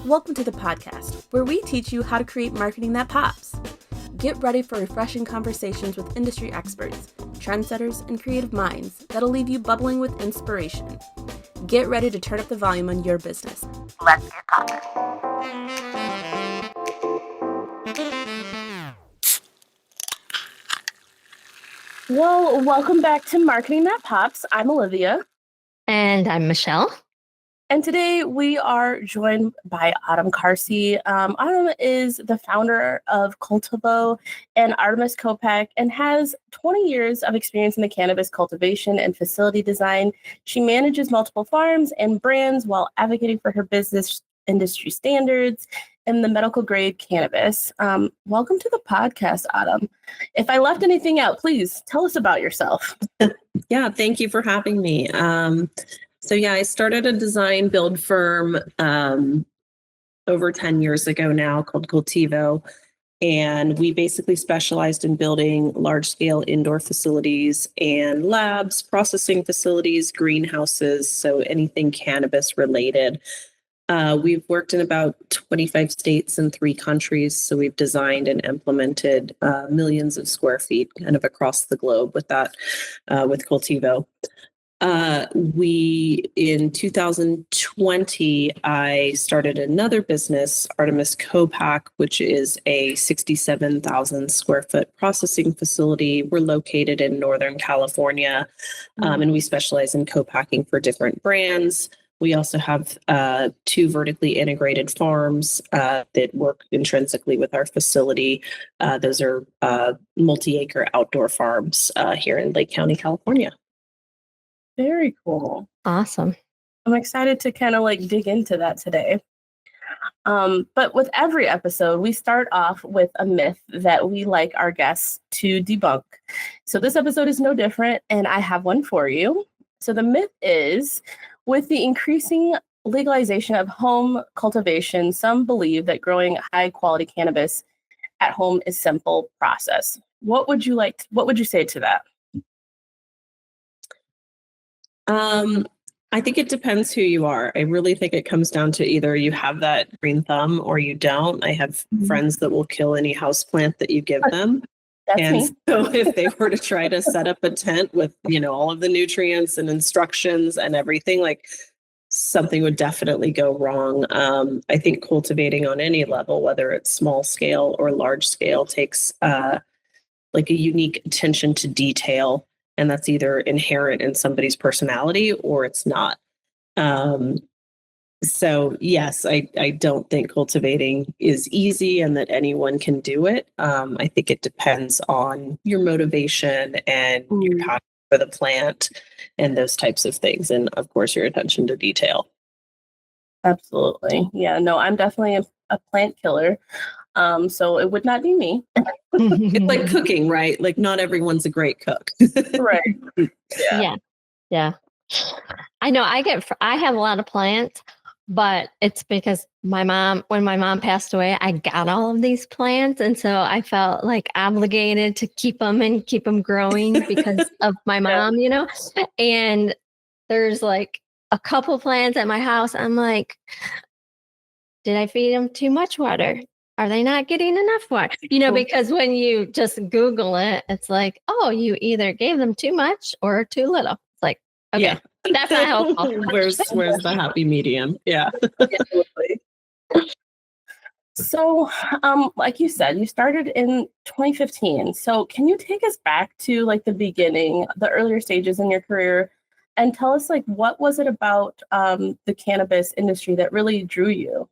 Welcome to the podcast, where we teach you how to create marketing that pops. Get ready for refreshing conversations with industry experts, trendsetters, and creative minds that'll leave you bubbling with inspiration. Get ready to turn up the volume on your business. Let's get popping. Well, welcome back to Marketing That Pops. I'm Olivia. And I'm Michelle. And today we are joined by Autumn Karcey. Autumn is the founder of Cultivo and Artemis CoPack and has 20 years of experience in the cannabis cultivation and facility design. She manages multiple farms and brands while advocating for her business industry standards in the medical grade cannabis. Welcome to the podcast, Autumn. If I left anything out, please tell us about yourself. Yeah, thank you for having me. I started a design build firm over 10 years ago now called Cultivo. And we basically specialized in building large-scale indoor facilities and labs, processing facilities, greenhouses, so anything cannabis related. We've worked in about 25 states and 3 countries. So we've designed and implemented millions of square feet kind of across the globe with that, with Cultivo. In 2020, I started another business, Artemis CoPack, which is a 67,000 square foot processing facility. We're located in Northern California, and we specialize in co-packing for different brands. We also have 2 vertically integrated farms that work intrinsically with our facility. Those are multi-acre outdoor farms here in Lake County, California. Very cool. Awesome. I'm excited to kind of dig into that today. But with every episode, we start off with a myth that we like our guests to debunk. So this episode is no different, and I have one for you. So the myth is, with the increasing legalization of home cultivation, some believe that growing high quality cannabis at home is simple process. What would you say to that? I think it depends who you are. I really think it comes down to either you have that green thumb or you don't. I have friends that will kill any houseplant that you give them. That's and me. So if they were to try to set up a tent with, all of the nutrients and instructions and everything, something would definitely go wrong. I think cultivating on any level, whether it's small scale or large scale, takes a unique attention to detail. And that's either inherent in somebody's personality or it's not. So yes, I don't think cultivating is easy and that anyone can do it. I think it depends on your motivation and your passion for the plant and those types of things. And of course, your attention to detail. Absolutely. Yeah, no, I'm definitely a plant killer. So it would not be me. It's like cooking, right? Not everyone's a great cook. Right. Yeah. I know I have a lot of plants, but it's because when my mom passed away, I got all of these plants. And so I felt obligated to keep them growing because of my mom, and there's a couple plants at my house. I'm like, did I feed them too much water? Are they not getting enough water? Because when you just Google it, it's oh, you either gave them too much or too little. It's okay, that's not helpful. Where's the happy medium? Yeah. Absolutely. So, like you said, you started in 2015. So can you take us back to the beginning, the earlier stages in your career, and tell us what was it about the cannabis industry that really drew you?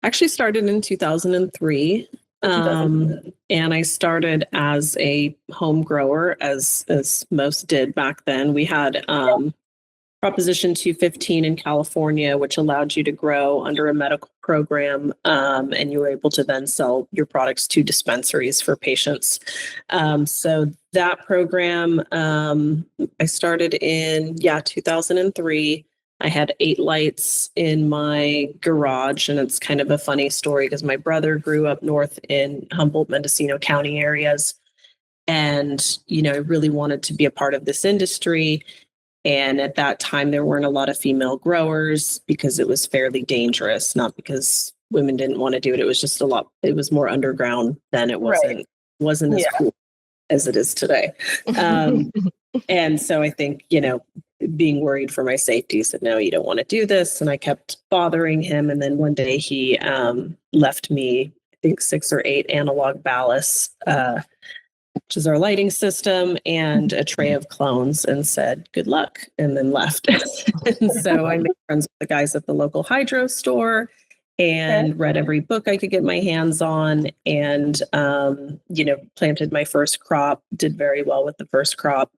Actually started in 2003. And I started as a home grower, as most did back then. We had Proposition 215 in California, which allowed you to grow under a medical program, and you were able to then sell your products to dispensaries for patients. So that program, I started in 2003. I had 8 lights in my garage, and it's kind of a funny story because my brother grew up north in Humboldt, Mendocino County areas. And, I really wanted to be a part of this industry. And at that time, there weren't a lot of female growers because it was fairly dangerous, not because women didn't want to do it. It was just it was more underground then. It wasn't as cool as it is today. And so I think, being worried for my safety, said, no, you don't want to do this. And I kept bothering him. And then one day he left me, I think 6 or 8 analog ballasts, which is our lighting system, and a tray of clones, and said, good luck, and then left. And so I made friends with the guys at the local hydro store and read every book I could get my hands on, and, planted my first crop, did very well with the first crop.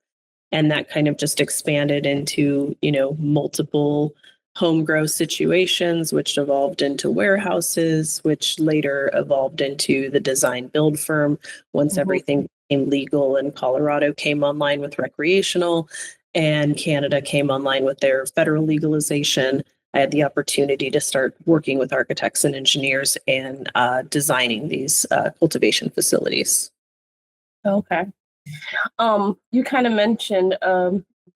And that kind of just expanded into, multiple home grow situations, which evolved into warehouses, which later evolved into the design build firm once everything became legal, and Colorado came online with recreational, and Canada came online with their federal legalization. I had the opportunity to start working with architects and engineers and designing these cultivation facilities. Okay. You kind of mentioned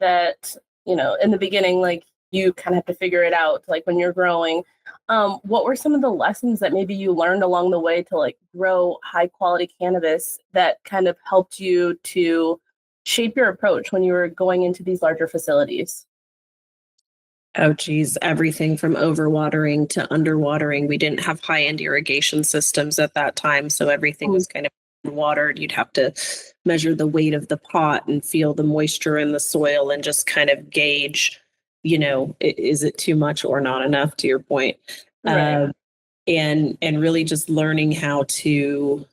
that, in the beginning, like, you kind of have to figure it out, like, when you're growing. What were some of the lessons that maybe you learned along the way to, like, grow high quality cannabis that kind of helped you to shape your approach when you were going into these larger facilities? Oh, geez, everything from overwatering to underwatering. We didn't have high-end irrigation systems at that time, so everything was kind of watered. You'd have to measure the weight of the pot and feel the moisture in the soil and just kind of gauge, is it too much or not enough, to your point. Right. And really just learning how to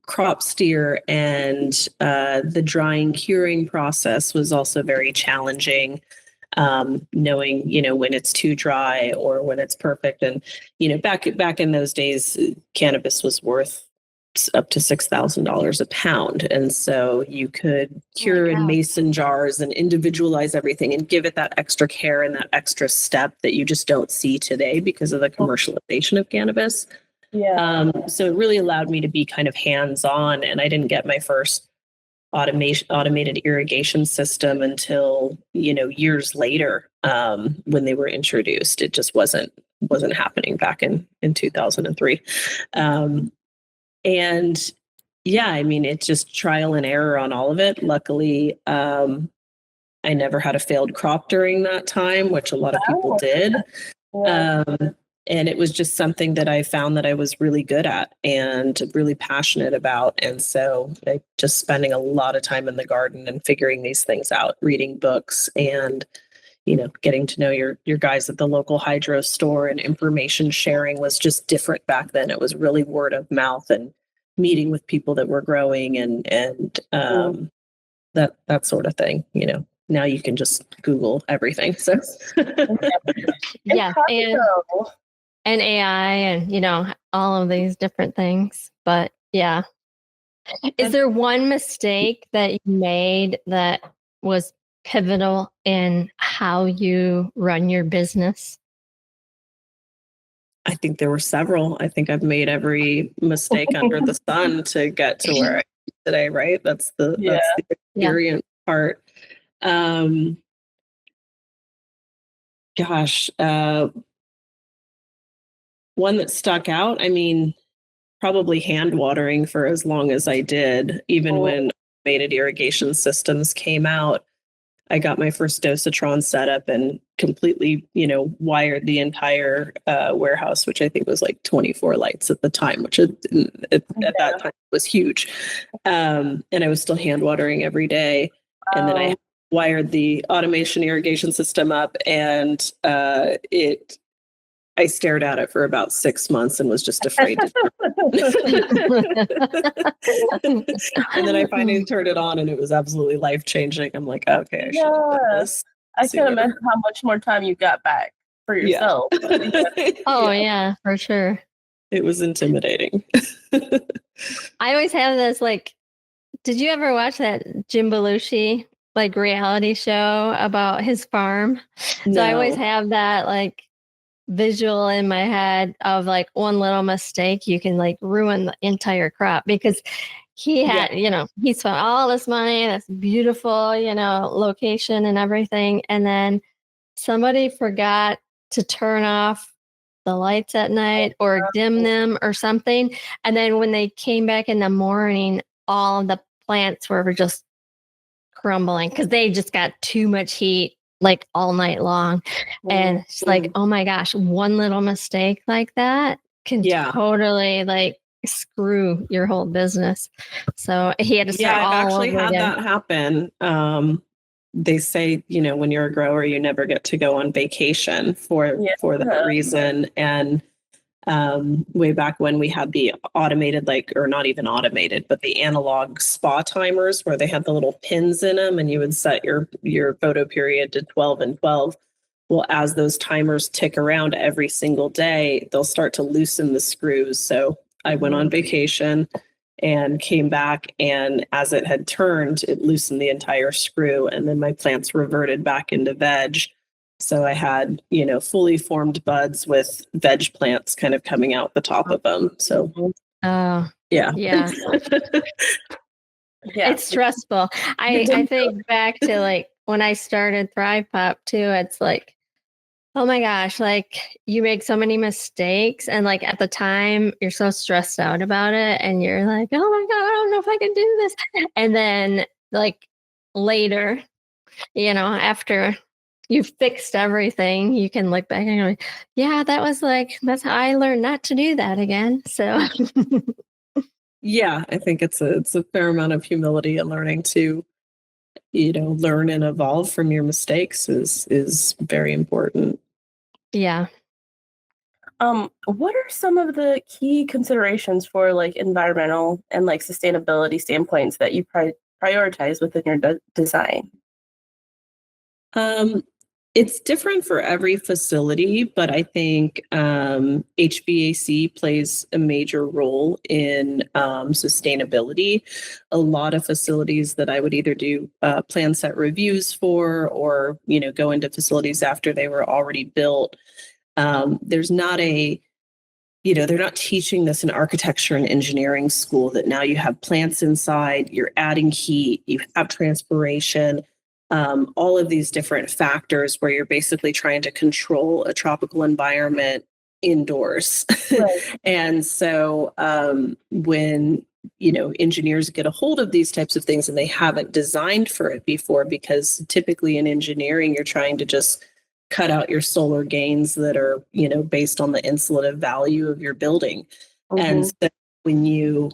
crop steer, and the drying curing process was also very challenging. Knowing, when it's too dry or when it's perfect. And, back in those days, cannabis was worth up to $6,000 a pound. And so you could cure in mason jars and individualize everything and give it that extra care and that extra step that you just don't see today because of the commercialization of cannabis. Yeah. So it really allowed me to be kind of hands-on, and I didn't get my first automated irrigation system until, years later, when they were introduced. It just wasn't happening back in 2003. And yeah, I mean, it's just trial and error on all of it. Luckily, I never had a failed crop during that time, which a lot of people did. Yeah. And it was just something that I found that I was really good at and really passionate about. And so I just spending a lot of time in the garden and figuring these things out, reading books, and, getting to know your guys at the local hydro store, and information sharing was just different back then. It was really word of mouth and meeting with people that were growing, and that sort of thing. Now you can just Google everything. So yeah. And AI and, all of these different things. But yeah. Is there one mistake that you made that was pivotal in how you run your business? I think there were several. I think I've made every mistake under the sun to get to where I am today, right? That's the experience part. One that stuck out, I mean, probably hand watering for as long as I did. Even when automated irrigation systems came out, I got my first dosatron set up and completely, wired the entire warehouse, which I think was like 24 lights at the time, which at that time was huge. And I was still hand watering every day. And then I wired the automation irrigation system up, and I stared at it for about 6 months and was just afraid to. And then I finally turned it on, and it was absolutely life-changing. I'm like, okay, I should have done this. I can imagine how much more time you got back for yourself. Oh, yeah, for sure. It was intimidating. I always have this, like, did you ever watch that Jim Belushi, like, reality show about his farm? No. So I always have that, like, visual in my head of, like, one little mistake you can, like, ruin the entire crop, because he had, he spent all this money, this beautiful, location and everything. And then somebody forgot to turn off the lights at night or dim them or something. And then when they came back in the morning, all the plants were just crumbling because they just got too much heat like all night long. And it's like, oh my gosh, one little mistake like that can totally like screw your whole business. So he had to start I've all actually over had again. that happen. They say, when you're a grower, you never get to go on vacation for that reason. And way back when we had the automated, or not even automated, but the analog spa timers where they had the little pins in them and you would set your photo period to 12 and 12. Well, as those timers tick around every single day, they'll start to loosen the screws. So I went on vacation and came back, and as it had turned, it loosened the entire screw, and then my plants reverted back into veg. So I had, fully formed buds with veg plants kind of coming out the top of them. So, yeah. It's stressful. I think back to like when I started Thrive Pop too. It's like, oh my gosh, like you make so many mistakes. And like at the time, you're so stressed out about it. And you're like, oh my God, I don't know if I can do this. And then like later, after you've fixed everything, you can look back and go, yeah, that's how I learned not to do that again. So yeah, I think it's a fair amount of humility and learning to, learn and evolve from your mistakes is very important. Yeah. What are some of the key considerations for like environmental and like sustainability standpoints that you prioritize within your design? It's different for every facility, but I think HVAC plays a major role in sustainability. A lot of facilities that I would either do plan set reviews for, or go into facilities after they were already built. There's not they're not teaching this in architecture and engineering school, that now you have plants inside, you're adding heat, you have transpiration. All of these different factors where you're basically trying to control a tropical environment indoors. Right. And so when engineers get a hold of these types of things and they haven't designed for it before, because typically in engineering you're trying to just cut out your solar gains that are based on the insulative value of your building. Mm-hmm. And so when you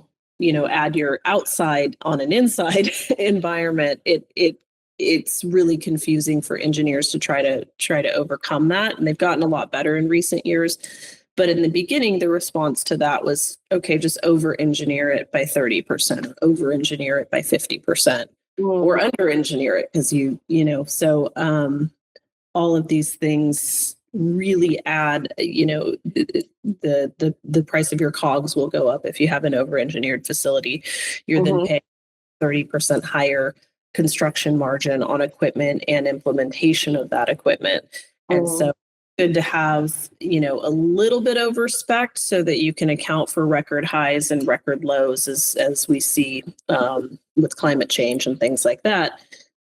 add your outside on an inside environment, it's really confusing for engineers to try to overcome that. And they've gotten a lot better in recent years. But in the beginning, the response to that was, okay, just over-engineer it by 30%, or over-engineer it by 50%, or under-engineer it because all of these things really add, the price of your cogs will go up if you have an over-engineered facility. You're then paying 30% higher construction margin on equipment and implementation of that equipment. And so good to have, a little bit of respect so that you can account for record highs and record lows as we see with climate change and things like that.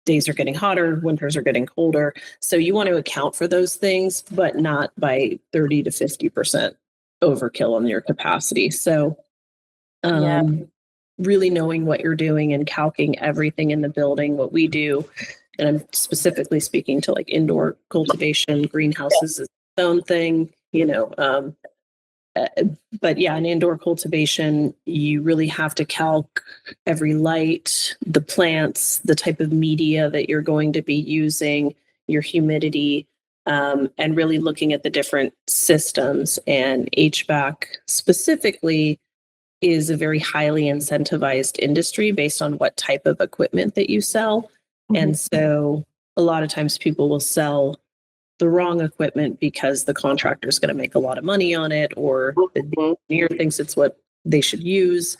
Days are getting hotter, winters are getting colder. So you want to account for those things, but not by 30 to 50% overkill on your capacity. So really knowing what you're doing and calcing everything in the building. What we do, and I'm specifically speaking to like indoor cultivation, greenhouses is its own thing, but yeah, in indoor cultivation, you really have to calc every light, the plants, the type of media that you're going to be using, your humidity, and really looking at the different systems. And HVAC specifically is a very highly incentivized industry based on what type of equipment that you sell. Mm-hmm. And so a lot of times people will sell the wrong equipment because the contractor is going to make a lot of money on it, or the engineer thinks it's what they should use.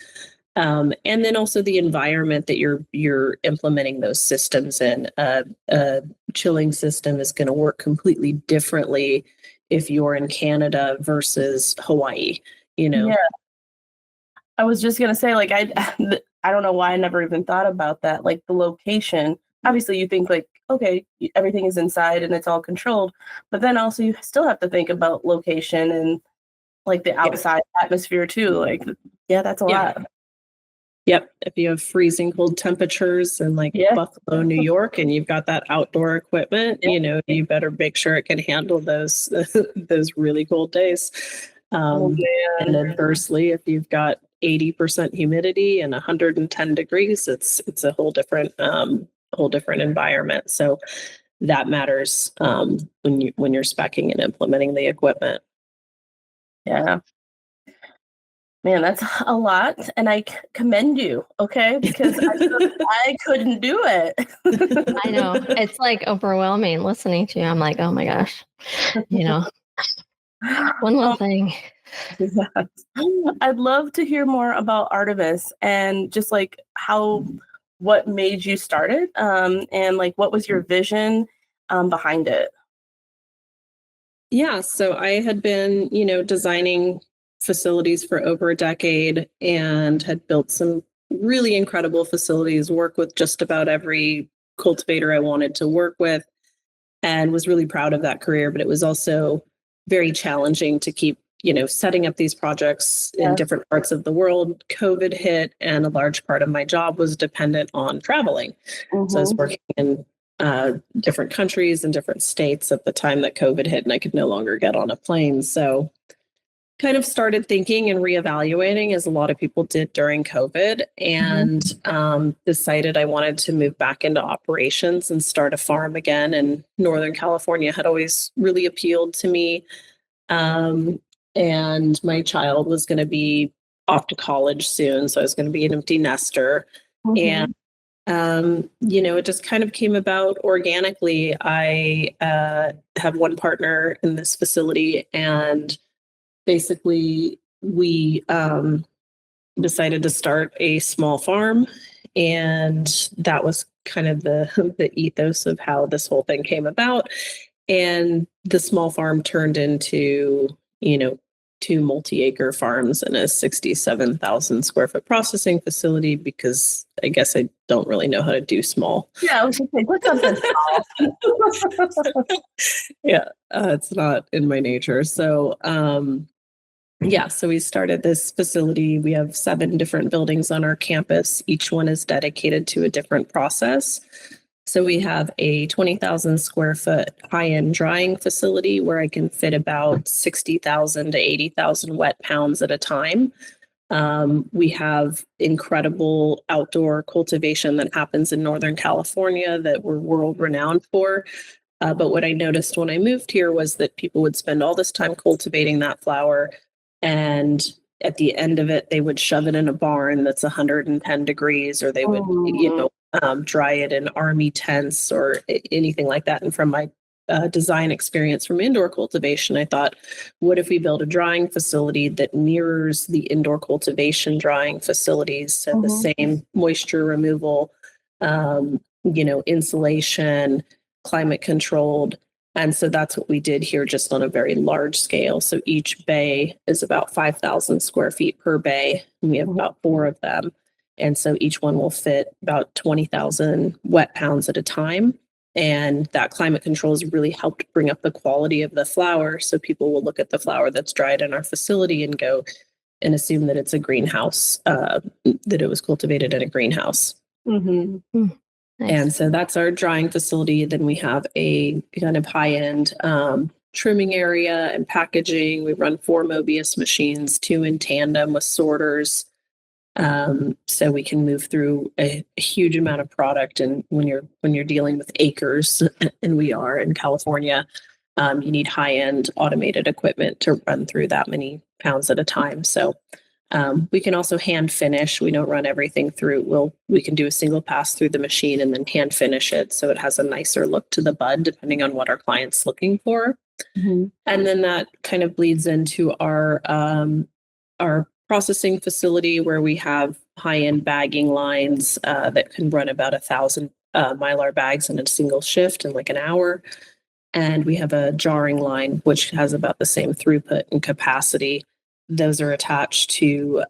And then also the environment that you're implementing those systems in. A chilling system is going to work completely differently if you're in Canada versus Hawaii, Yeah. I was just gonna say, like, I don't know why I never even thought about that. Like the location. Obviously, you think like, okay, everything is inside and it's all controlled, but then also you still have to think about location and like the outside atmosphere too. Like, yeah, that's a lot. Yep. If you have freezing cold temperatures in like Yeah. Buffalo, New York, and you've got that outdoor equipment, Yeah. you know, you better make sure it can handle those those really cold days. And adversely, if you've got 80% humidity and 110 degrees, it's a whole different environment. So that matters when you're speccing and implementing the equipment. Yeah. Man, that's a lot, and I commend you, okay? Because I couldn't do it. I know. It's like overwhelming listening to you. I'm like, oh my gosh, you know, one little thing. Yes. I'd love to hear more about Artemis and just like what made you start it, and like what was your vision behind it? Yeah, so I had been, you know, designing facilities for over a decade and had built some really incredible facilities, work with just about every cultivator I wanted to work with, and was really proud of that career. But it was also very challenging to keep, you know, setting up these projects in different parts of the world. COVID hit, and a large part of my job was dependent on traveling. So I was working in different countries and different states at the time that COVID hit, and I could no longer get on a plane. So kind of started thinking and reevaluating, as a lot of people did during COVID, and decided I wanted to move back into operations and start a farm again. And Northern California had always really appealed to me. And my child was going to be off to college soon, so I was going to be an empty nester. And you know, it just kind of came about organically. I have one partner in this facility, and basically we decided to start a small farm, and that was kind of the ethos of how this whole thing came about. And the small farm turned into, you know, two multi-acre farms and a 67,000 square foot processing facility, because I guess I don't really know how to do small. Yeah, I was just like, what's something small? Yeah, it's not in my nature. So yeah, so we started this facility. We have 7 different buildings on our campus. Each one is dedicated to a different process. So we have a 20,000 square foot high-end drying facility where I can fit about 60,000 to 80,000 wet pounds at a time. We have incredible outdoor cultivation that happens in Northern California that we're world renowned for. But what I noticed when I moved here was that people would spend all this time cultivating that flower, and at the end of it, they would shove it in a barn that's 110 degrees, or they would, you know, dry it in army tents or anything like that. And from my design experience from indoor cultivation, I thought, what if we build a drying facility that mirrors the indoor cultivation drying facilities? So the same moisture removal, you know, insulation, climate controlled. And so that's what we did here, just on a very large scale. So each bay is about 5,000 square feet per bay, and we have about 4 of them. And so each one will fit about 20,000 wet pounds at a time. And that climate control has really helped bring up the quality of the flower. So people will look at the flower that's dried in our facility and go and assume that it's a greenhouse, that it was cultivated in a greenhouse. Nice. And so that's our drying facility. Then we have a kind of high-end trimming area and packaging. We run 4 Mobius machines, 2 in tandem with sorters. So we can move through a huge amount of product. And when you're dealing with acres, and we are in California, you need high-end automated equipment to run through that many pounds at a time. So we can also hand finish. We don't run everything through. We can do a single pass through the machine and then hand finish it, so it has a nicer look to the bud, depending on what our client's looking for. And then that kind of bleeds into our processing facility, where we have high-end bagging lines that can run about 1,000 Mylar bags in a single shift in like an hour. And we have a jarring line, which has about the same throughput and capacity. Those are attached to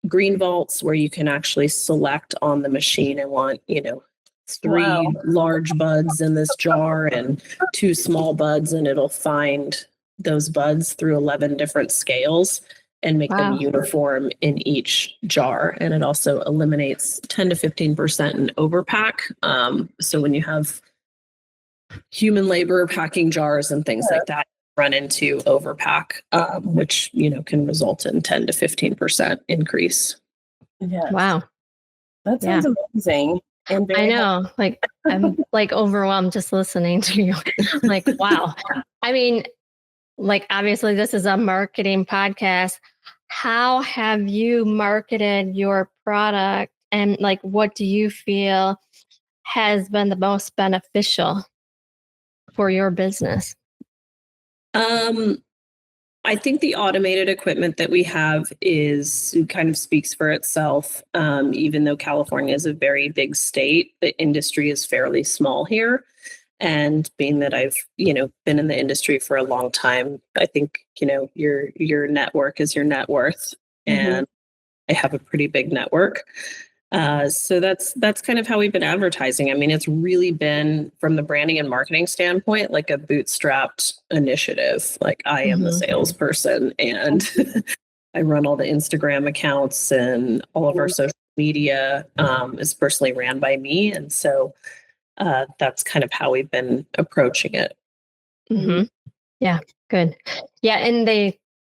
green vaults where you can actually select on the machine. I want, 3 Wow. large buds in this jar and 2 small buds, and it'll find those buds through 11 different scales and make them Wow. uniform in each jar. And it also eliminates 10 to 15% in overpack. So when you have human labor packing jars and things like that, run into overpack, which, can result in 10 to 15% increase. Yeah. Wow. That sounds amazing. And I know, like, I'm like overwhelmed just listening to you. Like, wow. I mean, like, obviously this is a marketing podcast. How have you marketed your product, and like, what do you feel has been the most beneficial for your business? I think the automated equipment that we have kind of speaks for itself. Even though California is a very big state, the industry is fairly small here. And being that I've, been in the industry for a long time, I think, your network is your net worth. And I have a pretty big network. So that's kind of how we've been advertising. I mean, it's really been, from the branding and marketing standpoint, like a bootstrapped initiative. Like, I am the salesperson, and I run all the Instagram accounts, and all of our social media is personally ran by me. And so that's kind of how we've been approaching it. Yeah, good. Yeah, and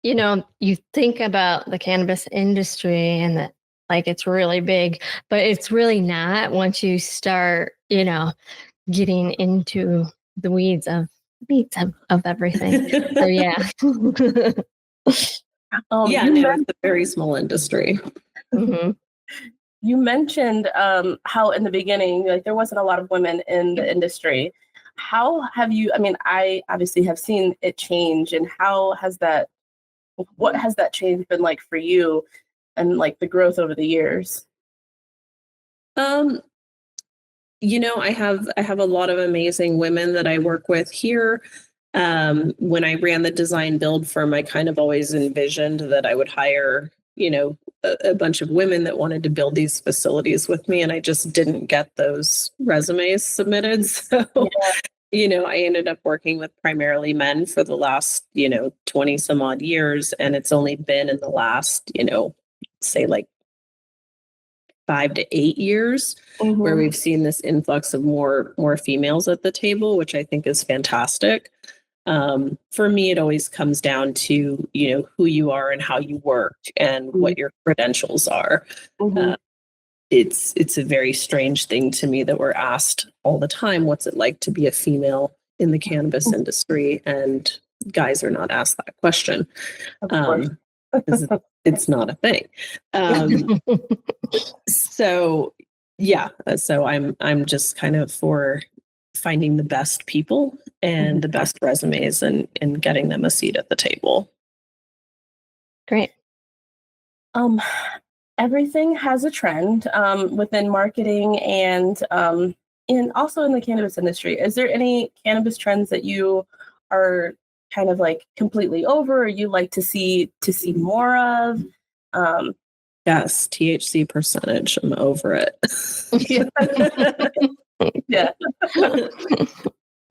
you think about the cannabis industry and that, like, it's really big, but it's really not once you start, getting into the weeds of everything. So yeah. It's a very small industry. You mentioned how in the beginning, like, there wasn't a lot of women in the industry. How have you, I mean, I obviously have seen it change, and what has that change been like for you, and like the growth over the years? I have a lot of amazing women that I work with here. When I ran the design build firm, I kind of always envisioned that I would hire, a bunch of women that wanted to build these facilities with me, and I just didn't get those resumes submitted. So, I ended up working with primarily men for the last, 20 some odd years. And it's only been in the last, say like 5 to 8 years where we've seen this influx of more females at the table, which I think is fantastic. For me, it always comes down to, who you are and how you work and what your credentials are. It's a very strange thing to me that we're asked all the time, what's it like to be a female in the cannabis industry? And guys are not asked that question. It's not a thing. So I'm just kind of for finding the best people and the best resumes and getting them a seat at the table. Great. Everything has a trend within marketing and also in the cannabis industry. Is there any cannabis trends that you are kind of like completely over, or you like to see more of? Yes, THC percentage. I'm over it. Yeah.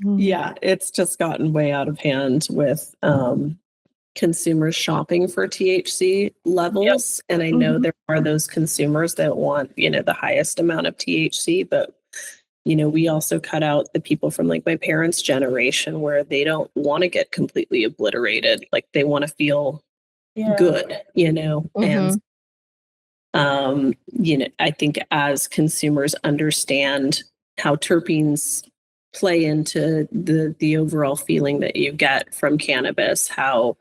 Yeah, it's just gotten way out of hand with consumers shopping for THC levels. And I know there are those consumers that want, the highest amount of THC, but we also cut out the people from like my parents' generation where they don't want to get completely obliterated. Like, they want to feel good, and I think as consumers understand how terpenes play into the overall feeling that you get from cannabis, how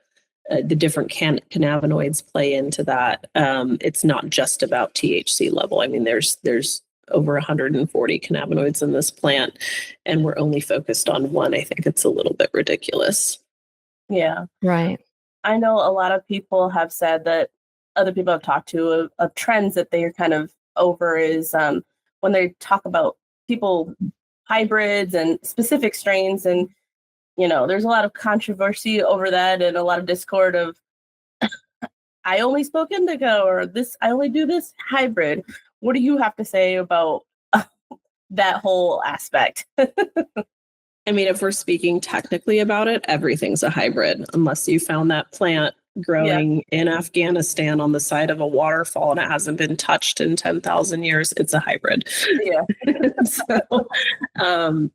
the different cannabinoids play into that. It's not just about THC level. I mean, there's over 140 cannabinoids in this plant, and we're only focused on one. I think it's a little bit ridiculous. Yeah. Right. I know a lot of people have said that other people I've talked to of trends that they are kind of over is when they talk about people hybrids and specific strains, and there's a lot of controversy over that and a lot of discord of I only smoke indica, or this, I only do this hybrid. What do you have to say about that whole aspect? I mean, if we're speaking technically about it, everything's a hybrid, unless you found that plant growing in Afghanistan on the side of a waterfall and it hasn't been touched in 10,000 years. It's a hybrid. Yeah. So, I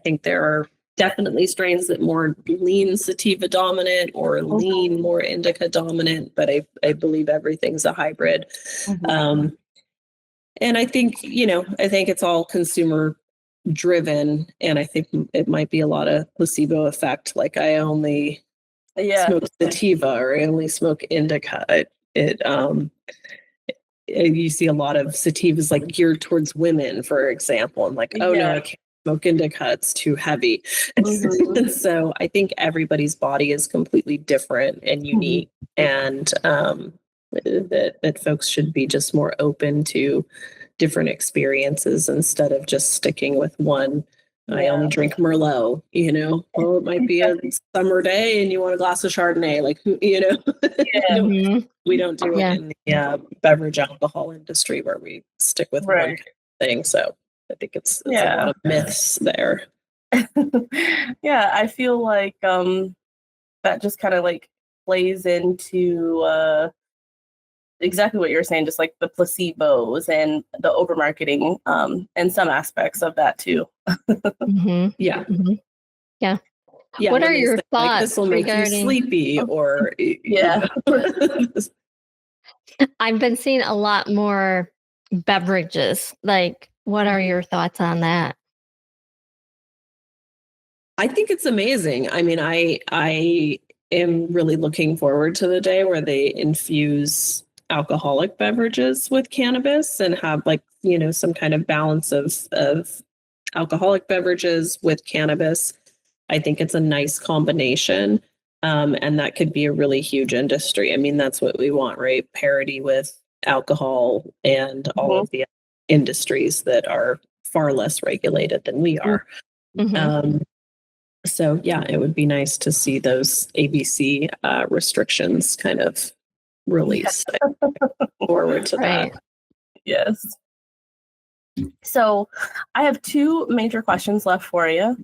think there are definitely strains that more lean sativa dominant or lean more indica dominant, but I believe everything's a hybrid. Mhm. And I think, I think it's all consumer driven, and I think it might be a lot of placebo effect. Like I only smoke sativa or I only smoke indica. You see a lot of sativas like geared towards women, for example, and like, oh no, I can't smoke indica, it's too heavy. And so I think everybody's body is completely different and unique, and that folks should be just more open to different experiences instead of just sticking with one. I only drink Merlot, well, it might be a summer day and you want a glass of Chardonnay, like, we don't do it in the beverage alcohol industry where we stick with one kind of thing. So I think it's a lot of myths there. Yeah, I feel like that just kind of like plays into exactly what you're saying, just like the placebos and the over marketing, and some aspects of that too. Yeah. Yeah. What are your thoughts? Like, this will make you sleepy, or I've been seeing a lot more beverages. Like, what are your thoughts on that? I think it's amazing. I mean, I am really looking forward to the day where they infuse alcoholic beverages with cannabis and have like, some kind of balance of alcoholic beverages with cannabis. I think it's a nice combination. And that could be a really huge industry. I mean, that's what we want, right? Parity with alcohol and all of the industries that are far less regulated than we are. So yeah, it would be nice to see those ABC restrictions kind of released. Forward to that. Yes. So I have two major questions left for you.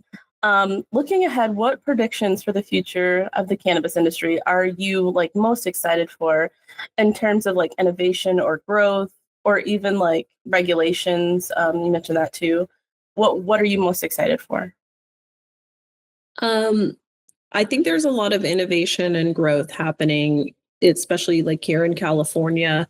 Looking ahead, what predictions for the future of the cannabis industry are you like most excited for in terms of like innovation or growth, or even like regulations? You mentioned that too. What are you most excited for? I think there's a lot of innovation and growth happening, especially like here in California,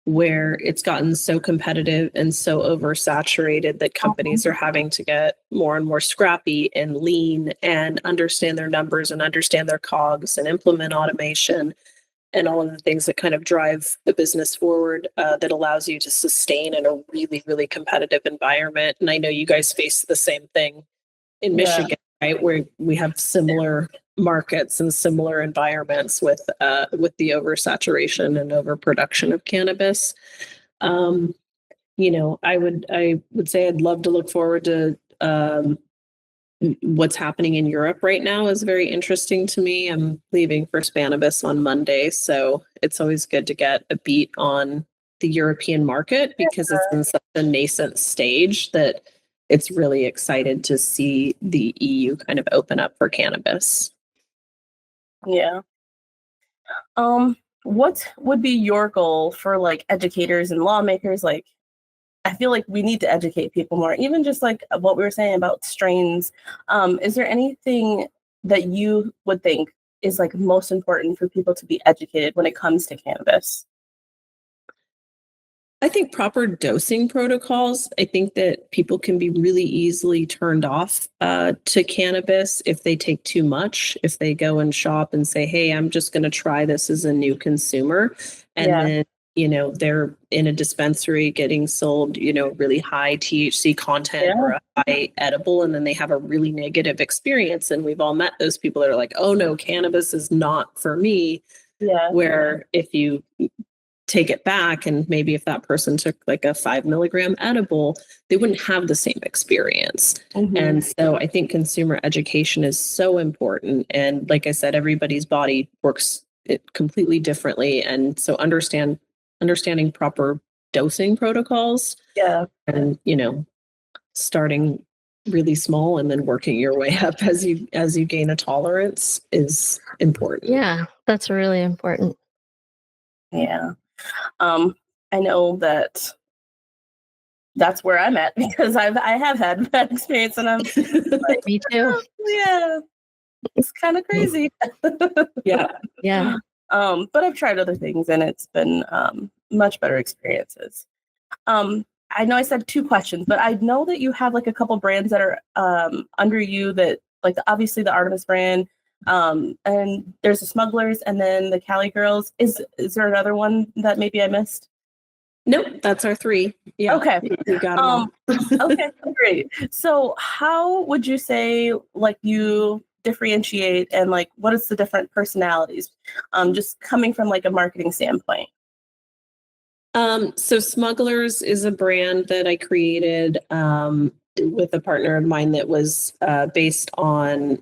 where it's gotten so competitive and so oversaturated that companies are having to get more and more scrappy and lean and understand their numbers and understand their cogs and implement automation and all of the things that kind of drive the business forward, that allows you to sustain in a really, really competitive environment. And I know you guys face the same thing in Michigan, right? Where we have similar markets and similar environments with the oversaturation and overproduction of cannabis. I would say I'd love to look forward to what's happening in Europe right now is very interesting to me. I'm leaving for Cannabis on Monday, so it's always good to get a beat on the European market because it's in such a nascent stage that it's really excited to see the EU kind of open up for cannabis. Yeah. What would be your goal for like educators and lawmakers? Like, I feel like we need to educate people more, even just like what we were saying about strains. Is there anything that you would think is like most important for people to be educated when it comes to cannabis? I think proper dosing protocols. I think that people can be really easily turned off to cannabis if they take too much, if they go and shop and say, hey, I'm just going to try this as a new consumer. And then, they're in a dispensary getting sold, really high THC content or a high edible. And then they have a really negative experience. And we've all met those people that are like, oh no, cannabis is not for me. Where if you take it back, and maybe if that person took like a 5 milligram edible, they wouldn't have the same experience. And so I think consumer education is so important. And like I said, everybody's body works it completely differently. And so understanding proper dosing protocols Yeah. and, starting really small and then working your way up as you gain a tolerance is important. Yeah, that's really important. Yeah. I know that's where I'm at because I have had bad experience and I'm like, Me too. yeah, it's kind of crazy. Yeah. Yeah. But I've tried other things and it's been much better experiences. I know I said 2 questions, but I know that you have like a couple brands that are under you that like obviously the Artemis brand, and there's the Smugglers and then the Cali Girls. Is there another one that maybe I missed? Nope, that's our 3. Yeah. Okay. You got them all. Okay, great. So how would you say like you differentiate and like what is the different personalities? Just coming from like a marketing standpoint. So Smugglers is a brand that I created with a partner of mine that was based on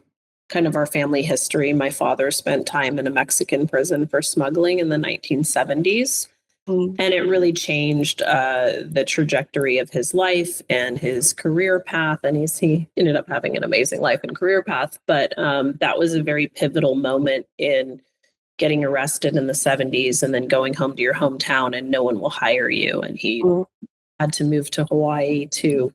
kind of our family history. My father spent time in a Mexican prison for smuggling in the 1970s. And it really changed the trajectory of his life and his career path. And he ended up having an amazing life and career path. But that was a very pivotal moment in getting arrested in the 70s and then going home to your hometown and no one will hire you. And he had to move to Hawaii to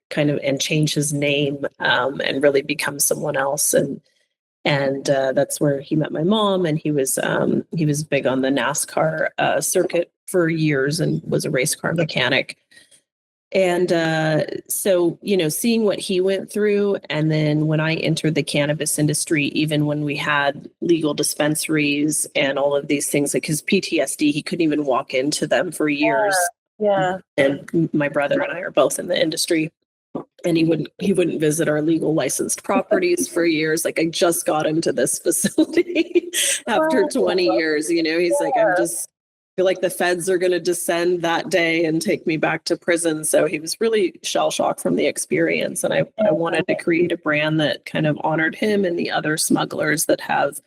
kind of and change his name and really become someone else. And that's where he met my mom. And he was big on the NASCAR circuit for years and was a race car mechanic. And so, seeing what he went through, and then when I entered the cannabis industry, even when we had legal dispensaries and all of these things, like his PTSD, he couldn't even walk into them for years. Yeah. And my brother and I are both in the industry. And he wouldn't visit our legal licensed properties for years. Like I just got him to this facility after 20 years. He's like, I feel like the feds are going to descend that day and take me back to prison. So he was really shell shocked from the experience. And I wanted to create a brand that kind of honored him and the other smugglers that have,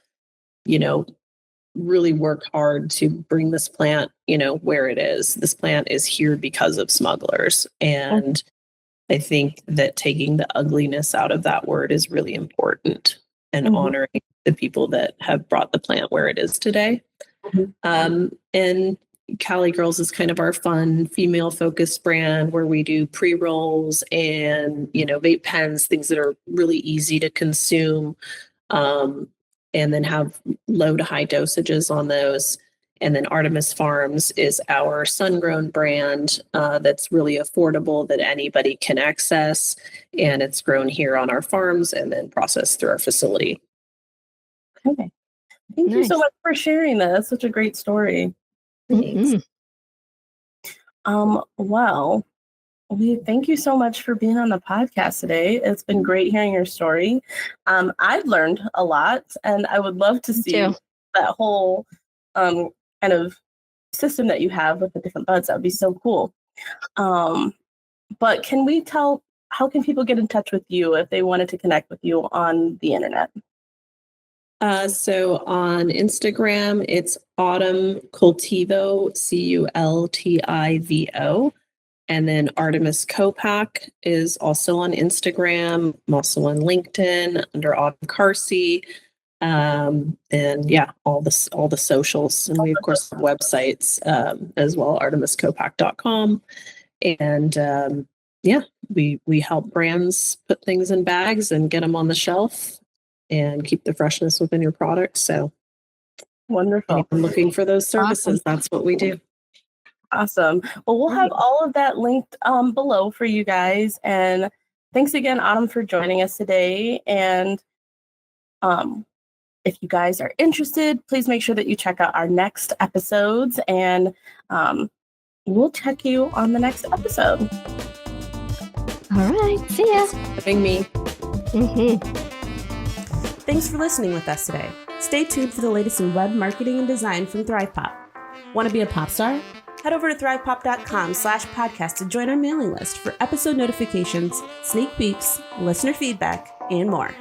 really worked hard to bring this plant, where it is. This plant is here because of smugglers. And I think that taking the ugliness out of that word is really important and honoring the people that have brought the plant where it is today. And Cali Girls is kind of our fun female focused brand where we do pre-rolls and, vape pens, things that are really easy to consume, and then have low to high dosages on those. And then Artemis Farms is our sun-grown brand that's really affordable that anybody can access. And it's grown here on our farms and then processed through our facility. Okay. Thank you so much for sharing that. That's such a great story. Thanks. Well, we thank you so much for being on the podcast today. It's been great hearing your story. I've learned a lot and I would love to see that whole kind of system that you have with the different buds. That would be so cool. But how can people get in touch with you if they wanted to connect with you on the internet? So on Instagram, it's Autumn Cultivo, Cultivo. And then Artemis CoPack is also on Instagram. I'm also on LinkedIn under Autumn Karcey. And yeah, all the socials. And we of course have websites as well, artemiscopack.com. And yeah, we help brands put things in bags and get them on the shelf and keep the freshness within your products. So wonderful. I'm looking for those services. That's what we do. Awesome. Well, we'll have all of that linked below for you guys. And thanks again, Autumn, for joining us today. And if you guys are interested, please make sure that you check out our next episodes. And we'll check you on the next episode. All right. See ya. Having me. Thanks for listening with us today. Stay tuned for the latest in web marketing and design from ThrivePop. Want to be a pop star? Head over to thrivepop.com/podcast to join our mailing list for episode notifications, sneak peeks, listener feedback, and more.